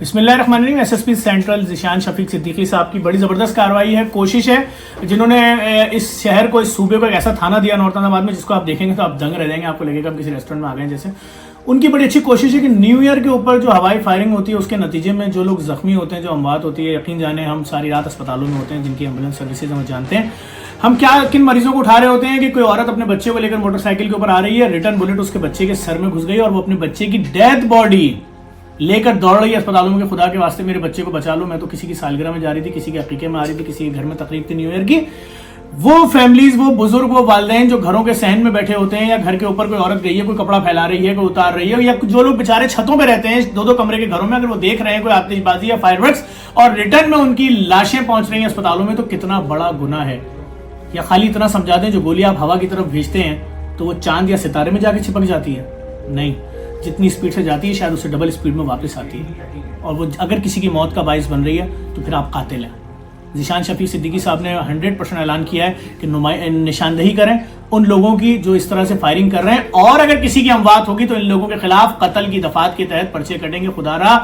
बिस्मिल्लाहिर्रहमानिर्रहीम। SSP central Zeeshan Shafiq Siddiqui साहब की बड़ी ज़बरदस्त कार्रवाई है, कोशिश है, जिन्होंने इस शहर को, इस सूबे को एक ऐसा थाना दिया नौरतानाबाद में जिसको आप देखेंगे तो आप दंग रह जाएंगे, आपको लगेगा आप किसी रेस्टोरेंट में आ गए जैसे। उनकी बड़ी अच्छी कोशिश है कि न्यू ईयर के ऊपर जो हवाई फायरिंग होती है उसके नतीजे में जो लोग जख्मी होते हैं, जो अमवात होती है, यकीन जाने हम सारी रात अस्पतालों में होते हैं, जिनकी एम्बुलेंस सर्विसेज हम जानते हैं। हम क्या किन मरीजों को उठा रहे होते हैं कि कोई औरत अपने बच्चे को लेकर मोटरसाइकिल के ऊपर आ रही है, रिटर्न बुलेट उसके बच्चे के सर में घुस गई और वो अपने बच्चे की डेड बॉडी लेकर दौड़ रही है अस्पतालों में कि खुदा के वास्ते मेरे बच्चे को बचा लो, मैं तो किसी की सालगिरह में जा रही थी, किसी के अकीके में आ रही थी, किसी के घर में तकरीब थी न्यू ईयर की। वो फैमिलीज, वो बुजुर्ग, वो वालिदैन जो घरों के सहन में बैठे होते हैं, या घर के ऊपर कोई औरत गई है, कोई कपड़ा फैला रही है, कोई उतार रही है, या जो लोग बेचारे छतों पे रहते हैं, दो कमरे के घरों में, अगर वो देख रहे हैं कोई आतिशबाजी या फायरवर्क्स और रिटर्न में उनकी लाशें पहुंच रही हैं अस्पतालों में, तो कितना बड़ा गुनाह है। या खाली इतना समझा दें, जो गोली आप हवा की तरफ भेजते हैं तो वो चांद या सितारे में जाके चिपक जाती है? नहीं, जितनी स्पीड से जाती है शायद उससे डबल स्पीड में वापस आती है, और वो अगर किसी की मौत का बाइस बन रही है तो फिर आप कातिल हैं। ज़िशान शफीक सिद्दीकी साहब ने 100% ऐलान किया है कि निशानदही करें उन लोगों की जो इस तरह से फायरिंग कर रहे हैं, और अगर किसी की अमवात होगी तो इन लोगों के खिलाफ कत्ल की दफात के तहत पर्चे कटेंगे। खुदारा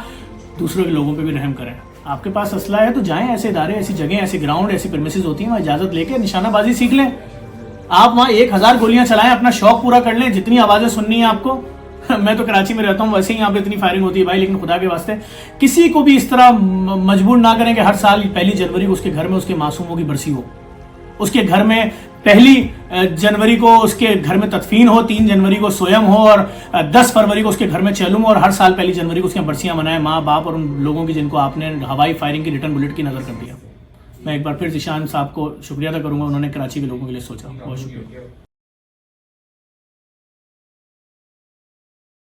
दूसरों के लोगों पर भी रहम करें। आपके पास असला है तो जाएं, ऐसे इदारे, ऐसी जगह, ऐसी ग्राउंड, ऐसी प्रेमिसेस होती हैं, वहाँ इजाजत लेके निशानाबाजी सीख लें। आप वहाँ 1000 गोलियां चलाएं, अपना शौक पूरा कर लें, जितनी आवाजें सुननी है आपको। मैं तो कराची में रहता हूँ, वैसे ही यहाँ पे इतनी फायरिंग होती है भाई, लेकिन खुदा के वास्ते किसी को भी इस तरह मजबूर ना करें कि हर साल 1 जनवरी को उसके घर में उसके मासूमों की बरसी हो, उसके घर में 1 जनवरी को उसके घर में तदफीन हो, 3 जनवरी को सोयम हो, और 10 फरवरी को उसके घर में चैलूम हो, और हर साल 1 जनवरी को उसकी बरसियां मनाए माँ बाप और उन लोगों की जिनको आपने हवाई फायरिंग की रिटर्न बुलेट की नजर कर दिया। मैं एक बार फिर ज़िशान साहब को शुक्रिया अदा करूंगा, उन्होंने कराची के लोगों के लिए सोचा। बहुत शुक्रिया।